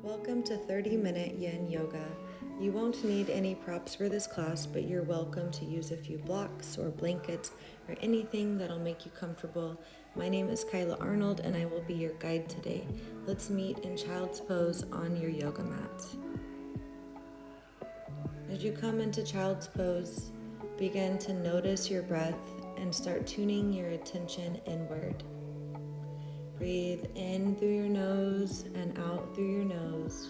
Welcome to 30-minute Yin Yoga. You won't need any props for this class, but you're welcome to use a few blocks or blankets or anything that'll make you comfortable. My name is Kyla Arnold and I will be your guide today. Let's meet in child's pose on your yoga mat. As you come into child's pose, begin to notice your breath and start tuning your attention inward. Breathe in through your nose and out through your nose,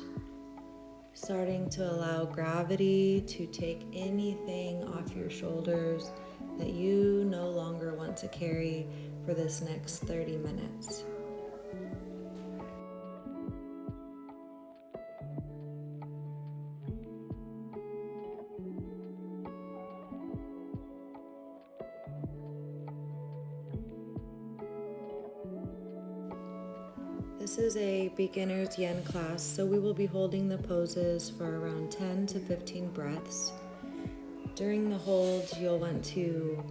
starting to allow gravity to take anything off your shoulders that you no longer want to carry for this next 30 minutes. This is a beginner's Yin class, so we will be holding the poses for around 10 to 15 breaths. During the hold, you'll want to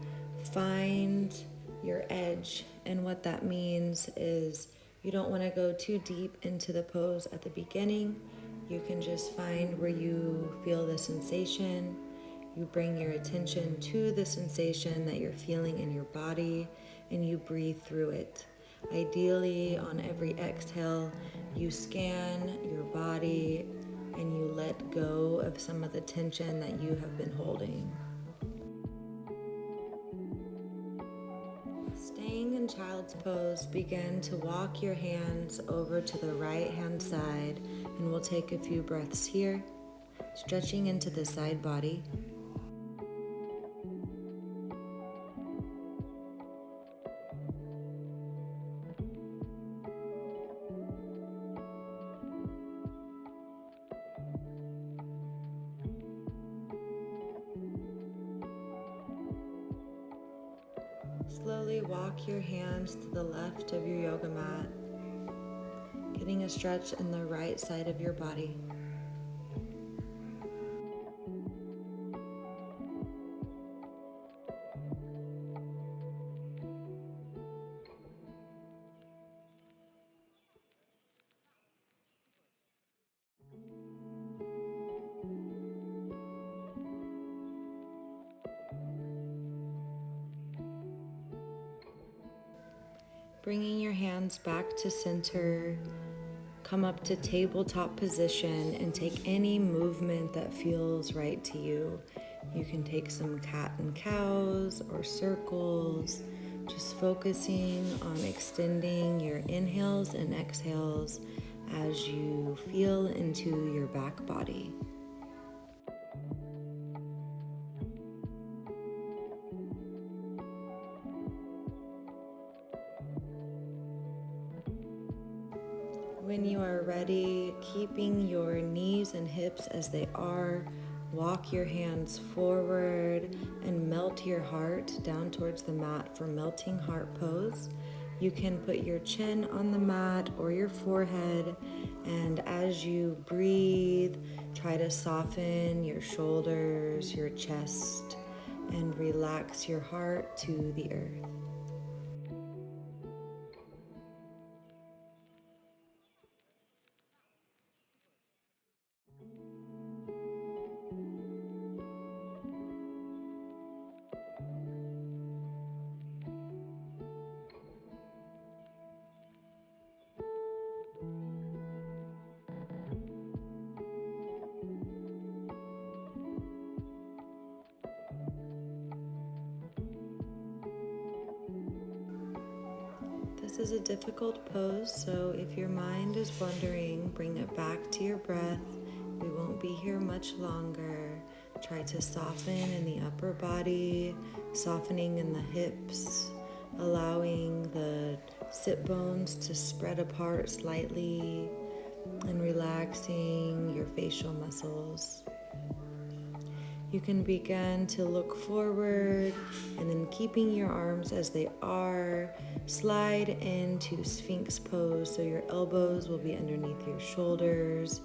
find your edge, and what that means is you don't want to go too deep into the pose at the beginning. You can just find where you feel the sensation. You bring your attention to the sensation that you're feeling in your body, and you breathe through it. Ideally, on every exhale, you scan your body and you let go of some of the tension that you have been holding. Staying in child's pose, begin to walk your hands over to the right hand side, and we'll take a few breaths here, stretching into the side body. Slowly walk your hands to the left of your yoga mat, getting a stretch in the right side of your body. Bringing your hands back to center, come up to tabletop position and take any movement that feels right to you. You can take some cat and cows or circles, just focusing on extending your inhales and exhales as you feel into your back body. When you are ready, keeping your knees and hips as they are, walk your hands forward and melt your heart down towards the mat for melting heart pose. You can put your chin on the mat or your forehead, and as you breathe, try to soften your shoulders, your chest, and relax your heart to the earth. This is a difficult pose, so if your mind is wandering, bring it back to your breath. We won't be here much longer. Try to soften in the upper body, softening in the hips, allowing the sit bones to spread apart slightly, and relaxing your facial muscles. You can begin to look forward, and then keeping your arms as they are, slide into Sphinx pose, so your elbows will be underneath your shoulders,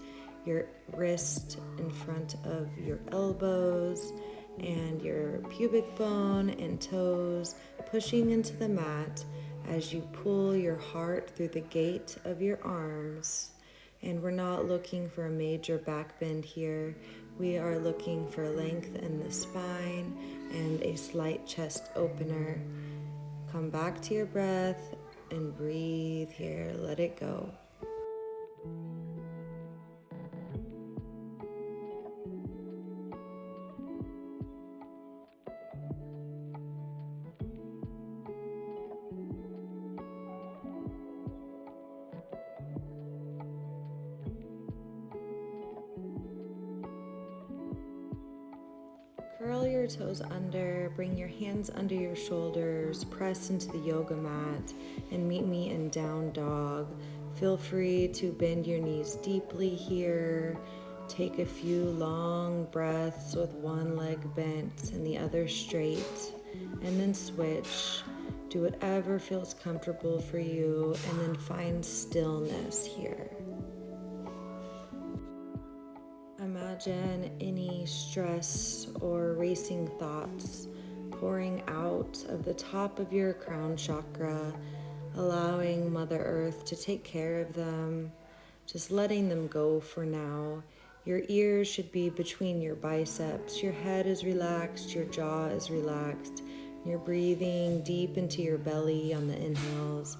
your wrist in front of your elbows, and your pubic bone and toes pushing into the mat as you pull your heart through the gate of your arms And we're not looking for a major back bend here. We are looking for length in the spine and a slight chest opener. Come back to your breath and breathe here. Let it go. Curl your toes under, bring your hands under your shoulders, press into the yoga mat, and meet me in down dog. Feel free to bend your knees deeply here. Take a few long breaths with one leg bent and the other straight, and then switch. Do whatever feels comfortable for you, and then find stillness here. Imagine any stress or racing thoughts pouring out of the top of your crown chakra, allowing Mother Earth to take care of them, just letting them go for now. Your ears should be between your biceps. Your head is relaxed, your jaw is relaxed. You're breathing deep into your belly on the inhales,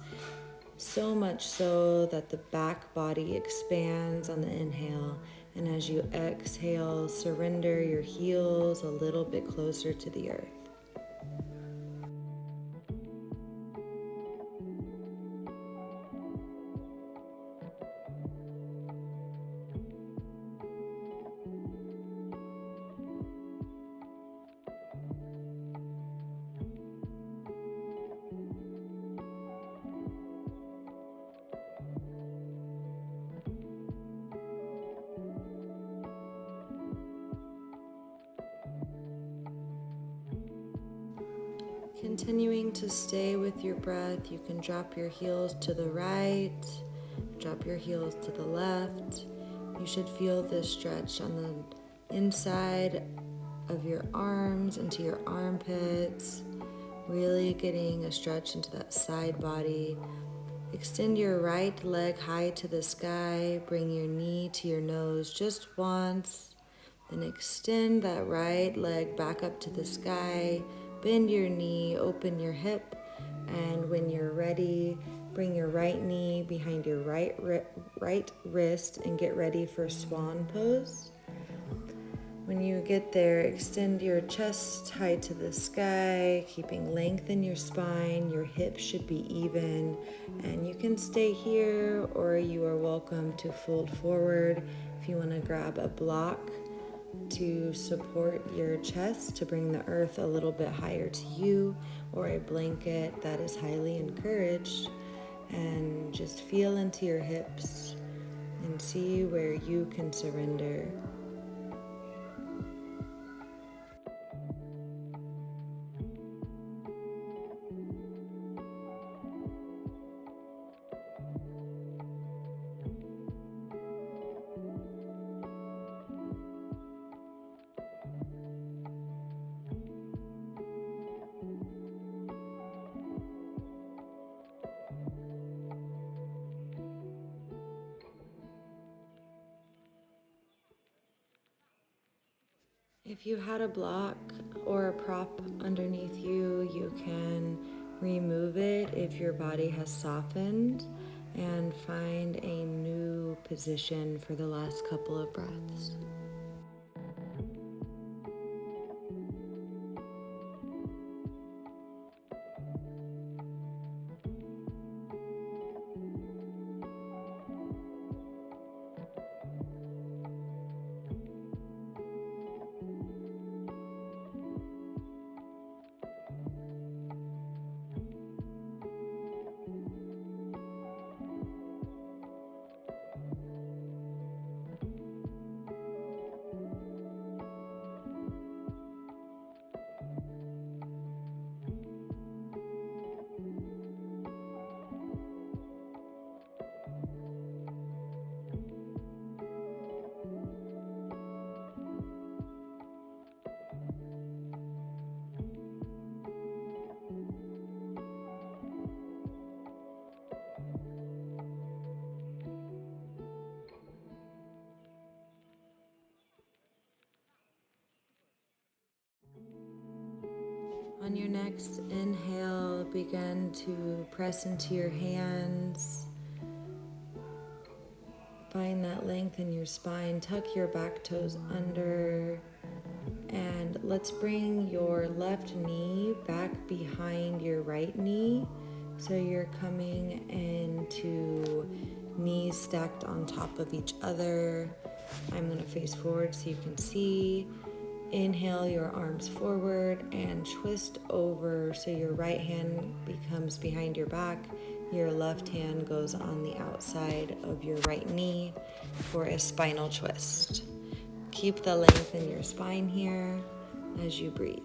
so much so that the back body expands on the inhale. And as you exhale, surrender your heels a little bit closer to the earth. Continuing to stay with your breath, you can drop your heels to the right, drop your heels to the left. You should feel this stretch on the inside of your arms into your armpits, really getting a stretch into that side body. Extend your right leg high to the sky, bring your knee to your nose just once, then extend that right leg back up to the sky. Bend your knee, open your hip, and when you're ready, bring your right knee behind your right wrist and get ready for swan pose. When you get there, extend your chest high to the sky, keeping length in your spine. Your hips should be even, and you can stay here, or you are welcome to fold forward if you want to grab a block to support your chest, to bring the earth a little bit higher to you, or a blanket. That is highly encouraged. And just feel into your hips and see where you can surrender. If you had a block or a prop underneath you, you can remove it if your body has softened, and find a new position for the last couple of breaths. On your next inhale, begin to press into your hands. Find that length in your spine. Tuck your back toes under. And let's bring your left knee back behind your right knee. So you're coming into knees stacked on top of each other. I'm going to face forward so you can see. Inhale your arms forward and twist over so your right hand becomes behind your back. Your left hand goes on the outside of your right knee for a spinal twist. Keep the length in your spine here as you breathe.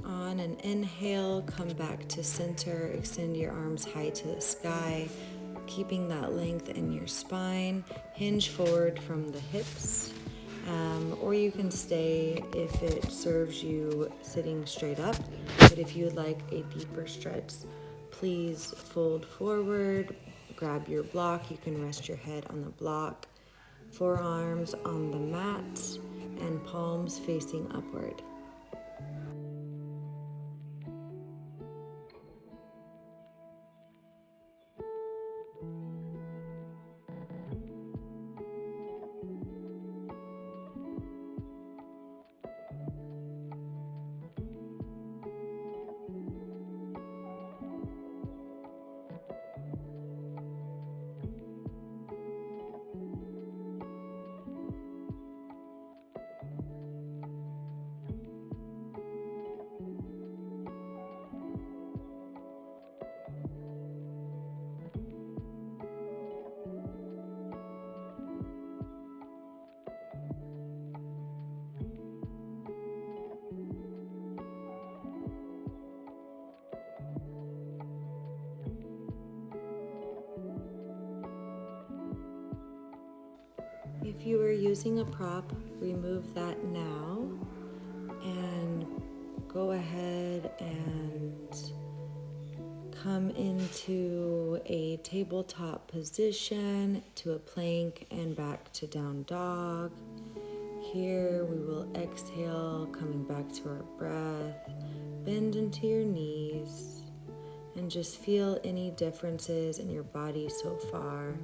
On an inhale, come back to center. Extend your arms high to the sky, keeping that length in your spine. Hinge forward from the hips, or you can stay if it serves you sitting straight up. But if you would like a deeper stretch, please fold forward, grab your block. You can rest your head on the block, forearms on the mat, and palms facing upward. If you are using a prop, remove that now and go ahead and come into a tabletop position, to a plank, and back to down dog. Here we will exhale, coming back to our breath. Bend into your knees and just feel any differences in your body so far.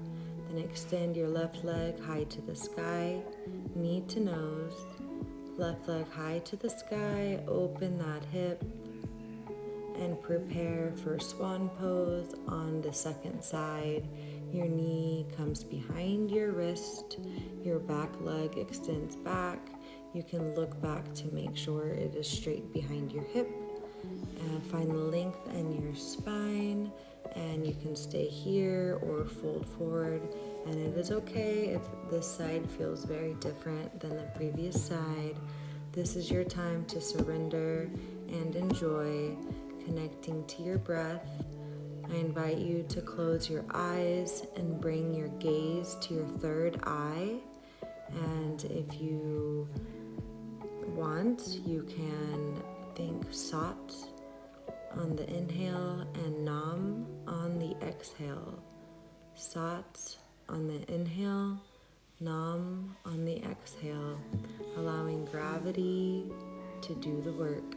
Then extend your left leg high to the sky, knee to nose. Left leg high to the sky, open that hip, and prepare for swan pose on the second side. Your knee comes behind your wrist, your back leg extends back. You can look back to make sure it is straight behind your hip. And find the length in your spine, and you can stay here or fold forward. And it is okay if this side feels very different than the previous side. This is your time to surrender and enjoy connecting to your breath. I invite you to close your eyes and bring your gaze to your third eye. And if you want, you can think Sat on the inhale and Nam on the exhale. Sat on the inhale, Nam on the exhale, allowing gravity to do the work.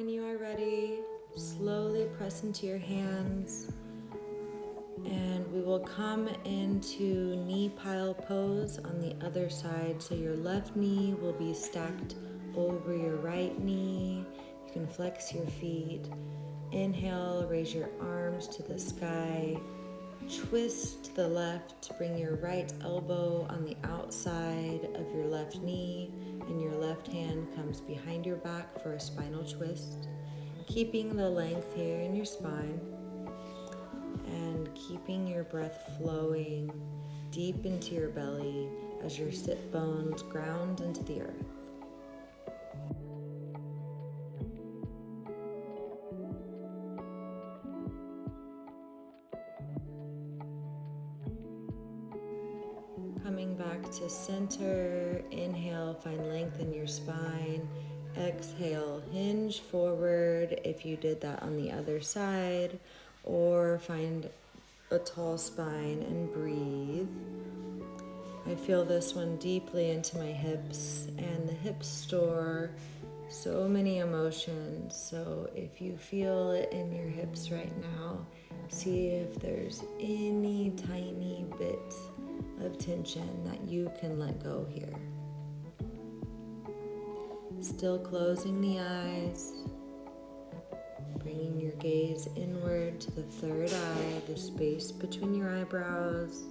When you are ready, slowly press into your hands, and we will come into knee pile pose on the other side. So your left knee will be stacked over your right knee. You can flex your feet. Inhale, raise your arms to the sky. Twist to the left, bring your right elbow on the outside of your left knee, and your left hand comes behind your back for a spinal twist. Keeping the length here in your spine, and keeping your breath flowing deep into your belly as your sit bones ground into the earth. Coming back to center, inhale, find length in your spine. Exhale, hinge forward if you did that on the other side, or find a tall spine and breathe. I feel this one deeply into my hips, and the hips store so many emotions. So if you feel it in your hips right now, see if there's any tiny bit of tension that you can let go here. Still closing the eyes, bringing your gaze inward to the third eye, the space between your eyebrows.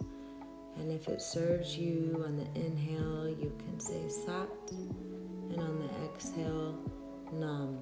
And if it serves you, on the inhale, you can say Sat, and on the exhale, Nam.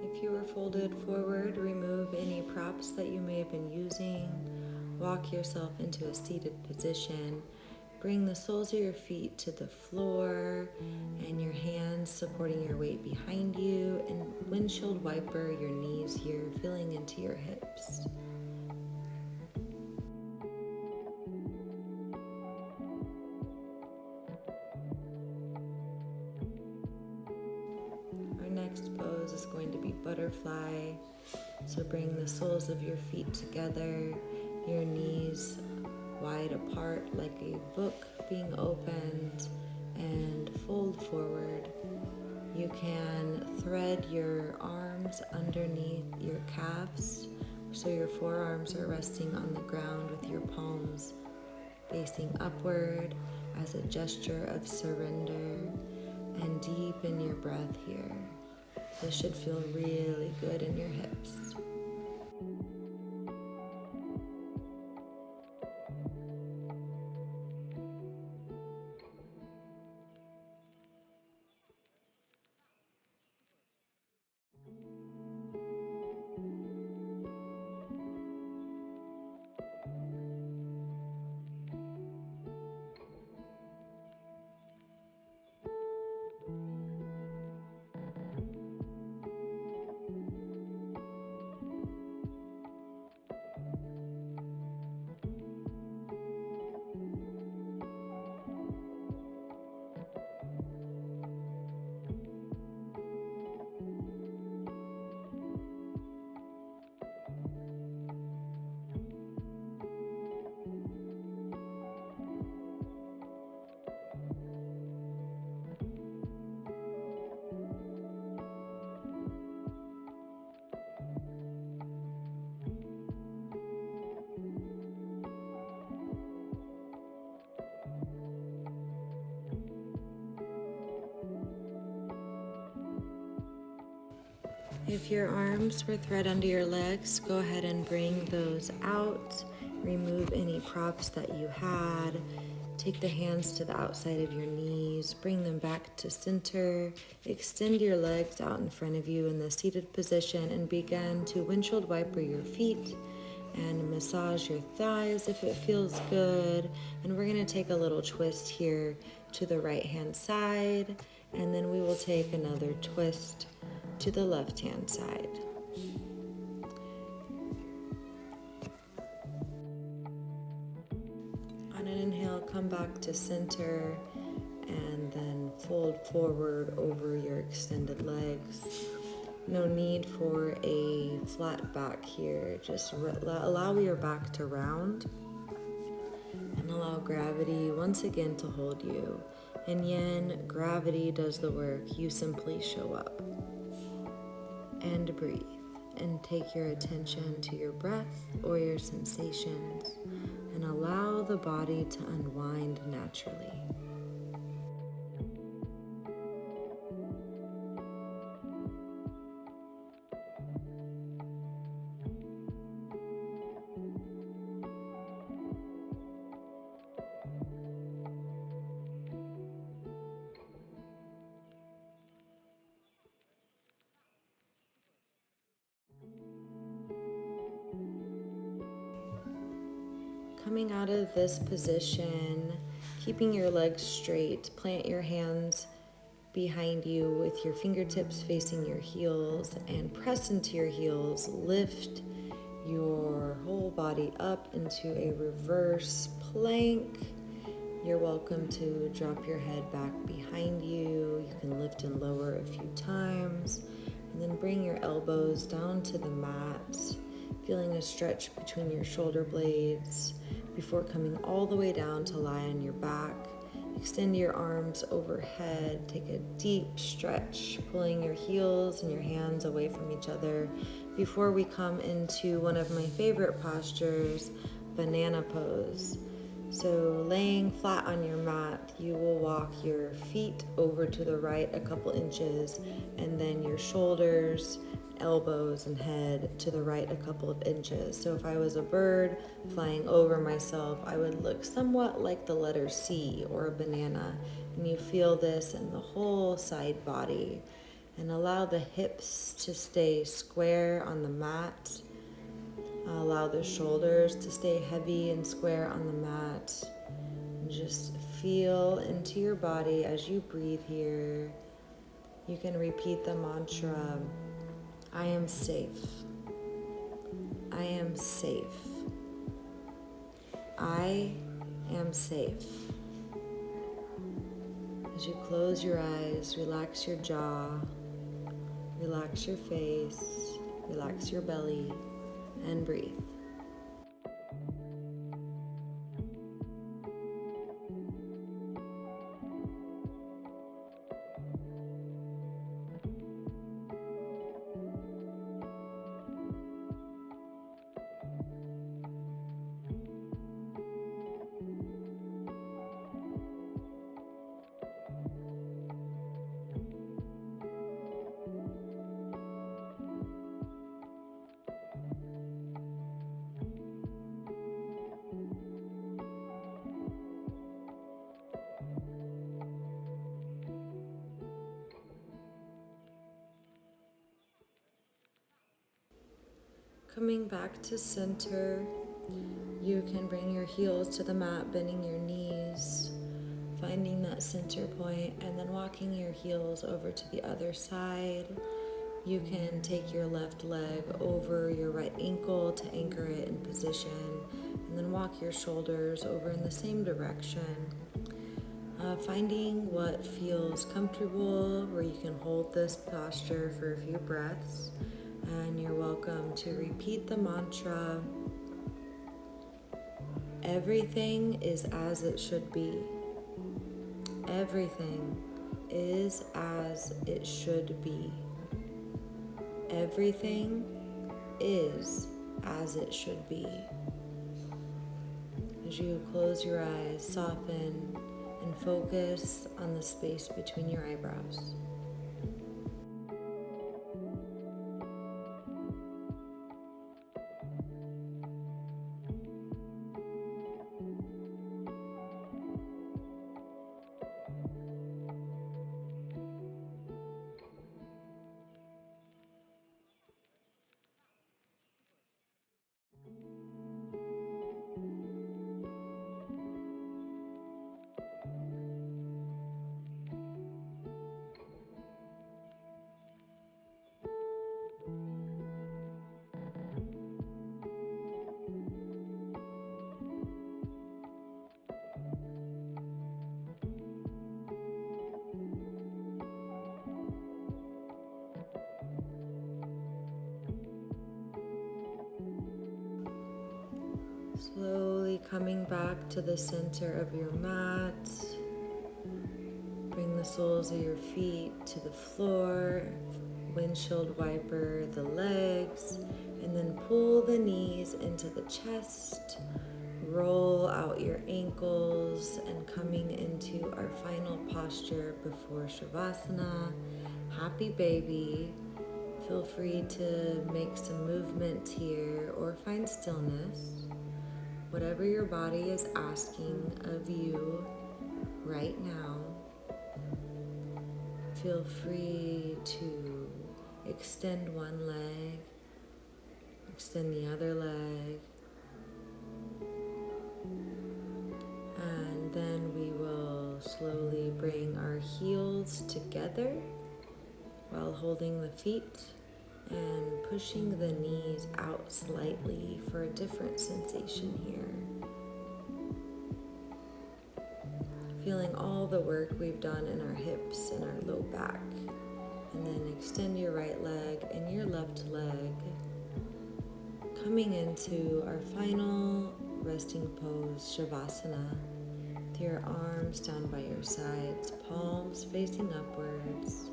If you are folded forward, remove any props that you may have been using. Walk yourself into a seated position. Bring the soles of your feet to the floor and your hands supporting your weight behind you, and windshield wiper your knees here, feeling into your hips. Our next pose is going to be butterfly. So bring the soles of your feet together, your knees wide apart like a book being opened, and fold forward. You can thread your arms underneath your calves, so your forearms are resting on the ground with your palms facing upward as a gesture of surrender, and deepen your breath here. This should feel really good in your hips. If your arms were thread under your legs, go ahead and bring those out. Remove any props that you had. Take the hands to the outside of your knees. Bring them back to center. Extend your legs out in front of you in the seated position and begin to windshield wiper your feet and massage your thighs if it feels good. And we're going to take a little twist here to the right hand side, and then we will take another twist to the left hand side. On an inhale, come back to center and then fold forward over your extended legs. No need for a flat back here. Just allow your back to round and allow gravity once again to hold you. In Yin, gravity does the work. You simply show up and breathe and take your attention to your breath or your sensations and allow the body to unwind naturally. Coming out of this position, keeping your legs straight, plant your hands behind you with your fingertips facing your heels and press into your heels. Lift your whole body up into a reverse plank. You're welcome to drop your head back behind you. You can lift and lower a few times, and then bring your elbows down to the mat, feeling a stretch between your shoulder blades before coming all the way down to lie on your back. Extend your arms overhead. Take a deep stretch, pulling your heels and your hands away from each other before we come into one of my favorite postures, banana pose. So laying flat on your mat, you will walk your feet over to the right a couple inches, and then your shoulders, elbows, and head to the right a couple of inches. So if I was a bird flying over myself, I would look somewhat like the letter C or a banana. And you feel this in the whole side body. And allow the hips to stay square on the mat. Allow the shoulders to stay heavy and square on the mat. And just feel into your body as you breathe here. You can repeat the mantra, I am safe. I am safe. I am safe. As you close your eyes, relax your jaw, relax your face, relax your belly, and breathe. Coming back to center, you can bring your heels to the mat, bending your knees, finding that center point, and then walking your heels over to the other side. You can take your left leg over your right ankle to anchor it in position, and then walk your shoulders over in the same direction. Finding what feels comfortable, where you can hold this posture for a few breaths. And you're welcome to repeat the mantra, everything is as it should be. Everything is as it should be. Everything is as it should be. As you close your eyes, soften and focus on the space between your eyebrows. Slowly coming back to the center of your mat. Bring the soles of your feet to the floor, windshield wiper the legs, and then pull the knees into the chest. Roll out your ankles and coming into our final posture before Shavasana. Happy baby. Feel free to make some movement here or find stillness. Whatever your body is asking of you right now, feel free to extend one leg, extend the other leg, and then we will slowly bring our heels together while holding the feet and pushing the knees out slightly for a different sensation here. Feeling all the work we've done in our hips and our low back. And then extend your right leg and your left leg. Coming into our final resting pose, Shavasana. With your arms down by your sides, palms facing upwards.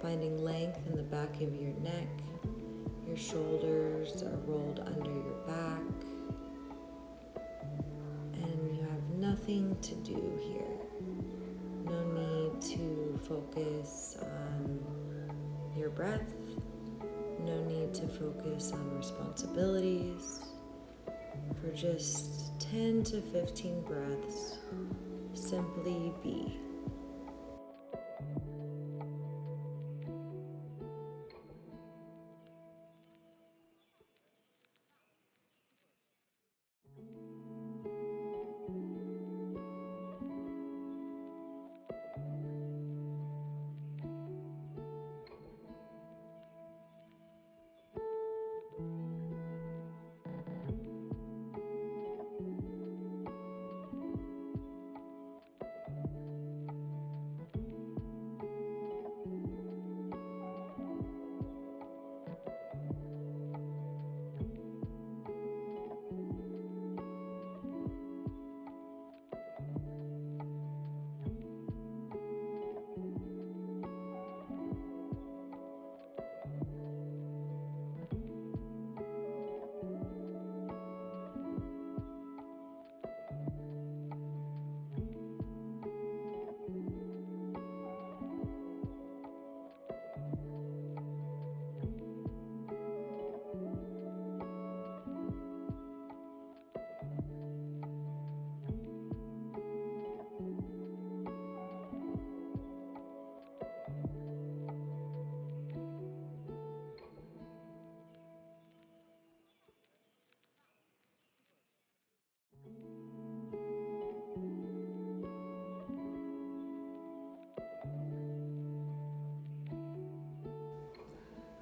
Finding length in the back of your neck. Your shoulders are rolled under your back. And you have nothing to do here. No need to focus on your breath. No need to focus on responsibilities. For just 10 to 15 breaths, simply be.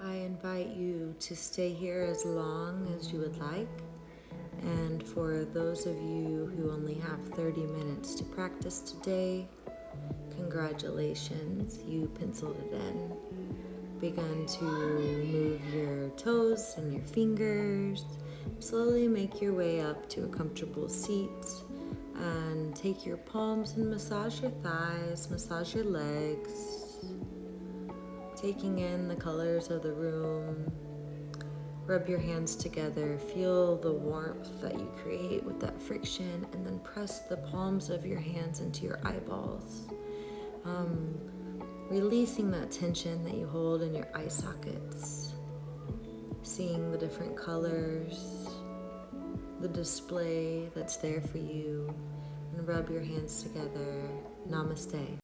I invite you to stay here as long as you would like. And for those of you who only have 30 minutes to practice today, congratulations, you penciled it in. Begin to move your toes and your fingers. Slowly make your way up to a comfortable seat and take your palms and massage your thighs, massage your legs. Taking in the colors of the room. Rub your hands together. Feel the warmth that you create with that friction, and then press the palms of your hands into your eyeballs. Releasing that tension that you hold in your eye sockets. Seeing the different colors, the display that's there for you, and rub your hands together. Namaste.